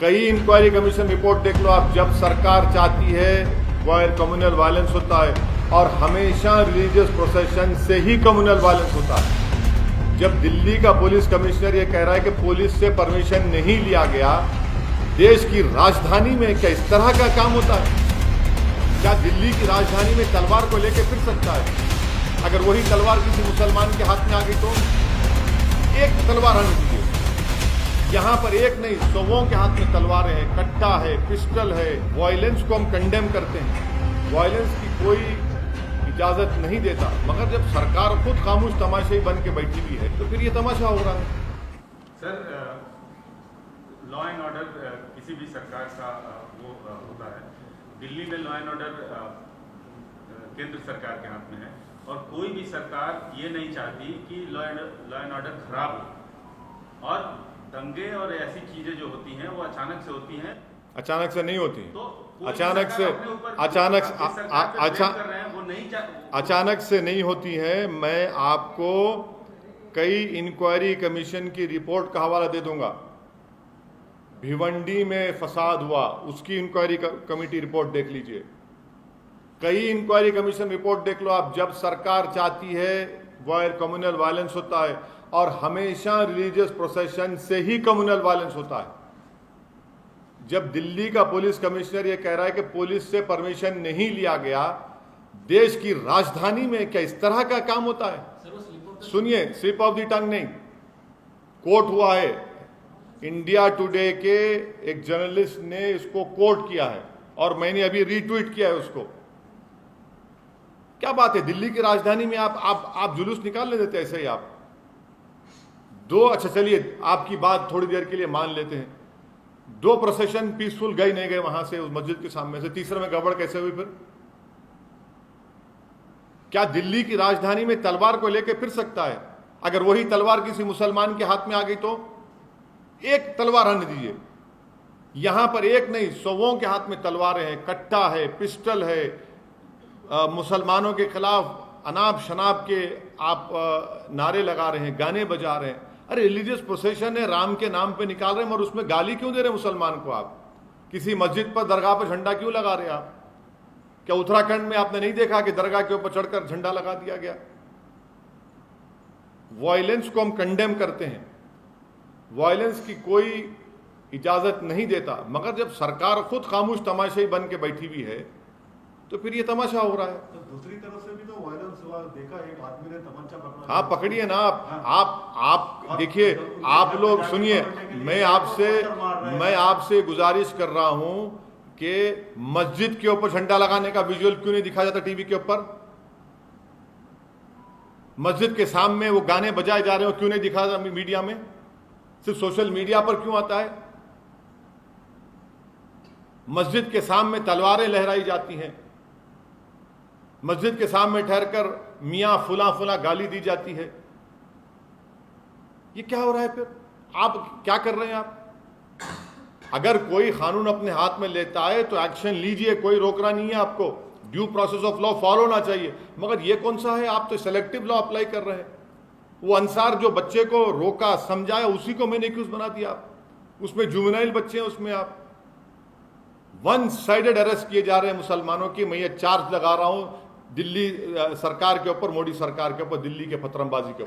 कई inquiry commission report देख लो आप, जब सरकार चाहती है वायर कम्युनल वायलेंस होता है और हमेशा रिलीजियस प्रोसेशन से ही कम्युनल वायलेंस होता है। जब दिल्ली का पुलिस कमिश्नर ये कह रहा है कि पुलिस से परमिशन नहीं लिया गया, देश की राजधानी में क्या इस तरह का काम होता है? क्या दिल्ली की राजधानी में तलवार को लेकर फिर सकता है? अगर वही तलवार किसी मुसलमान के हाथ में आ गई तो एक तलवार आने दीजिए। यहाँ पर एक नहीं, सौों के हाथ में तलवारें हैं, कट्टा है, पिस्टल है। वायलेंस को हम कंडेम करते हैं, वायलेंस की कोई इजाजत नहीं देता, मगर जब सरकार खुद खामोश तमाशाई बन के बैठी हुई है तो फिर ये तमाशा हो रहा है। सर, लॉ एंड ऑर्डर किसी भी सरकार का वो होता है। दिल्ली में लॉ एंड ऑर्डर केंद्र सरकार के हाथ में है और कोई भी सरकार ये नहीं चाहती कि लॉ एंड ऑर्डर खराब हो, और दंगे और ऐसी चीजें जो होती हैं वो अचानक से होती हैं। अचानक से नहीं होती, तो अचानक से नहीं होती है। मैं आपको कई इंक्वायरी कमीशन की रिपोर्ट का हवाला दे दूंगा। भिवंडी में फसाद हुआ, उसकी इंक्वायरी कमेटी रिपोर्ट देख लीजिए। कई इंक्वायरी कमीशन रिपोर्ट देख लो आप, जब सरकार चाहती है वायर कम्युनल वायलेंस होता है और हमेशा रिलीजियस प्रोसेशन से ही कम्युनल वायलेंस होता है। जब दिल्ली का पुलिस कमिश्नर ये कह रहा है कि पुलिस से परमिशन नहीं लिया गया, देश की राजधानी में क्या इस तरह का काम होता है? सुनिए, स्लिप ऑफ द टंग नहीं, कोर्ट हुआ है। इंडिया टुडे के एक जर्नलिस्ट ने इसको कोट किया है और मैंने अभी रीट्वीट किया है उसको। क्या बात है, दिल्ली की राजधानी में आप जुलूस निकाल ले देते ऐसे ही आप दो। अच्छा चलिए, आपकी बात थोड़ी देर के लिए मान लेते हैं, दो प्रोसेशन पीसफुल गए नहीं गए वहां से, उस मस्जिद के सामने से, तीसरे में गड़बड़ कैसे हुई? फिर क्या दिल्ली की राजधानी में तलवार को लेकर फिर सकता है? अगर वही तलवार किसी मुसलमान के हाथ में आ गई तो एक तलवार आने दीजिए। यहां पर एक नहीं, सौों के हाथ में तलवारें हैं, कट्टा है, पिस्टल है। मुसलमानों के खिलाफ अनाप शनाप के आप नारे लगा रहे हैं, गाने बजा रहे हैं। अरे रिलीजियस प्रोसेशन है, राम के नाम पे निकाल रहे हैं, और उसमें गाली क्यों दे रहे हैं मुसलमान को? आप किसी मस्जिद पर, दरगाह पर झंडा क्यों लगा रहे हैं आप? क्या उत्तराखंड में आपने नहीं देखा कि दरगाह के ऊपर चढ़कर झंडा लगा दिया गया? वायलेंस को हम कंडेम करते हैं, वायलेंस की कोई इजाजत नहीं देता, मगर जब सरकार खुद खामोश तमाशाई बन के बैठी हुई है तो फिर ये तमाशा हो रहा है। तो दूसरी तरफ से भी तो वायलेंस हुआ, देखा एक आदमी ने तमंचा पकड़ा। हाँ, पकड़िए ना आप देखिए, आप लोग सुनिए, मैं आपसे गुजारिश कर रहा हूं कि मस्जिद के ऊपर झंडा लगाने का विजुअल क्यों नहीं दिखाया जाता टीवी के ऊपर? मस्जिद के सामने वो गाने बजाए जा रहे हो, क्यों नहीं दिखा जाता मीडिया में? सिर्फ सोशल मीडिया पर क्यों आता है? मस्जिद के सामने तलवारें लहराई जाती हैं, मस्जिद के सामने ठहरकर मियां फुला फुला गाली दी जाती है। ये क्या हो रहा है? फिर आप क्या कर रहे हैं? आप अगर कोई कानून अपने हाथ में लेता है तो एक्शन लीजिए, कोई रोकना नहीं है आपको। Due process of law follow होना चाहिए, मगर ये कौन सा है? आप तो सेलेक्टिव लॉ अप्लाई कर रहे हैं। वो अंसार जो बच्चे को रोका समझाया, उसी को मैंने एक्यूज बना दिया आप। उसमें जुवेनाइल बच्चे हैं, उसमें आप वन साइडेड अरेस्ट किए जा रहे हैं मुसलमानों की। मैं ये चार्ज लगा रहा हूं दिल्ली सरकार के ऊपर, मोदी सरकार के ऊपर, दिल्ली के पथरमबाजी के ऊपर।